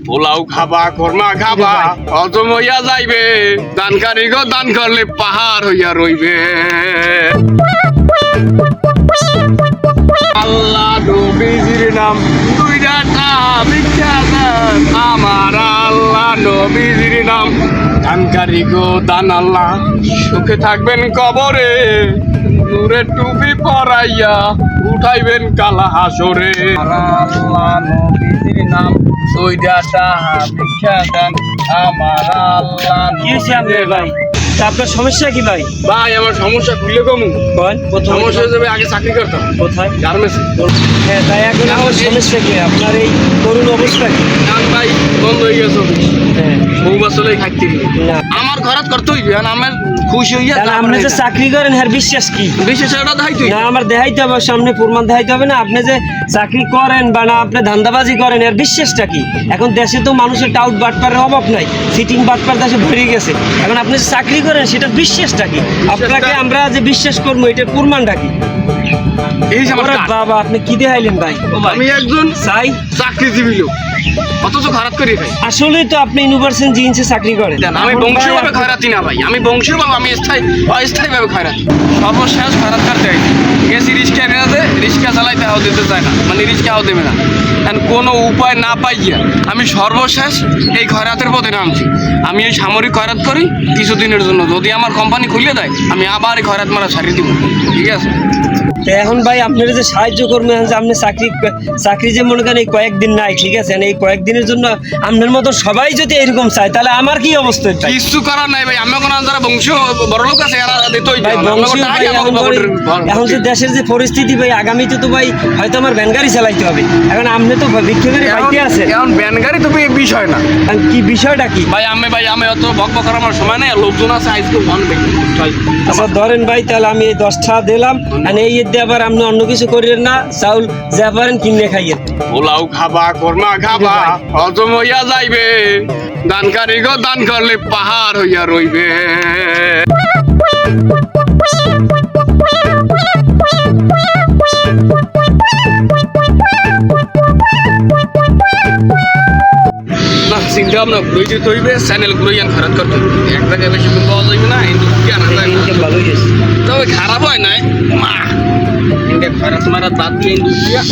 পোলাও খাবা কর্মা খাবা হজম হইয়া যাইবে দানকারী গো দান করলে পাহাড় হইয়া রইবে আল্লাহ নবীজির নাম দুইটা ভিক্ষা দেন আমার আল্লাহ নবীজির নাম দানকারী গো দান আল্লাহ সুখে থাকবেন কবরে নূরে টুপি পরাইয়া উঠাইবেন কালা হাসরে আল্লাহ নবীজির নাম দুইটা ভিক্ষা দেন আমার আল্লাহ কি হয়েছে আপনার ভাই তা আপনার সমস্যা কি ভাই? ভাই আমার সমস্যা খুলে কমু সমস্যা হয়ে যাবে আগে চাকরি করতাম কোথায়? গার্মেন্টস হ্যাঁ তাই এখন আমার সমস্যা কি আপনার এই করুণ অবস্থা কি? গান ভাই বন্ধ হয়ে গেছে হ্যাঁ বউ বাসলেই খাইতে না আমার ঘরাত করতে হইবে আর আমার খুশি হইয়া তাহলে আপনি যে চাকরি করেন হ্যাঁ বিশ্বাস কি? বিশেষ এটা দেখাই তুই না আমার দেখাইতে হবে সামনে প্রমাণ দেখাইতে হবে না আপনি যে চাকরি করেন বা না আপনি ধান্দাবাজি করেন এর বিশ্বাসটা কি? এখন দেশে তো মানুষের টাউট বাটপারের অভাব নাই সিটিং বাটপার দেশে ভরে গেছে এখন আপনি যে চাকরি করেন সেটার বিশ্বাসটা কি? আপনাকে আমরা যে বিশ্বাস করবো এটার প্রমাণটা কি? এই যে আমার ওরে কাজ। বাবা আপনি কি দেখাইলেন ভাই? আমি একজন চাই চাকরিজীবী লোক অথচ খারাপ করি ভাই আসলেই তো আপনি ইউনিভার্সিটি জিন্সে চাকরি করেন আমি এখন বংশীয়ভাবে ভাই খয়রাতি না ভাই আমি বংশীয়ভাবে আমি অস্থায়ীভাবে খয়রাতি সর্বশেষ খয়রাত কাটতে হয় গেছি রিক্সা নিয়ে রিক্সা চালাইতে হাও দিতে চায় না মানে রিক্সা হাও দেবে না কারণ কোনো উপায় না পাইয়া আমি সর্বশেষ এই খয়রাতের পথে নামছি আমি এই সামরিক খয়রাত করি কিছুদিনের জন্য যদি আমার কোম্পানি খুলে দেয় আমি আবার এই খয়রাত মারা ছাড়িয়ে দিব ঠিক আছে তো এখন ভাই আপনারা যে সাহায্য করবেন যে আপনি চাকরি যে মনে করেন এই কয়েকদিন নাই ঠিক আছে এই কয়েকদিনের জন্য আপনার মতো সবাই যদি এরকম চায় তাহলে আমার কি অবস্থা ভাই? কিছু করার নাই ভাই আমি কোনো যারা বংশ বড় লোক আছে এরা দিতই ভাই বংশীয় ভাই এখন যে দেশের যে পরিস্থিতি ভাই আগামীতে তো ভাই হয়তো আমার ভ্যান গাড়ি চালাইতে হবে এখন আপনি তো ভিক্ষা করে পাইতে আছেন এখন ব্যান গাড়ি তো এই বিষয় না এখন কি বিষয়টা কি? ভাই আমি অত বক করার আমার সময় নেই লোকজন আছে আজকে মন আচ্ছা ধরেন ভাই তাহলে আমি এই 10টা দিলাম আর এই ঈদ আবার আপনি অন্য কিছু করিলেন না চাউল যা পারেন কিনে খাইয়েন পোলাও খাবা কর্মা খাবা হজম হইয়া যাইবে দানকারী গো দান করলে পাহাড় হইয়া রইবে না চিন্তা ভাবনা ঘুরে তৈবে চ্যানেল ঘুরাইয়ান খারাপ করতে হবে। এক জায়গায় বেশি দিন পাওয়া যাবে না কিন্তু কি আনা যায় না। ভালোই আছে তবে খারাপ হয় নাই মা ইন্ডিয়া খারাপ মারা বাদ দিয়ে ইন্ডুস্ট্রিয়া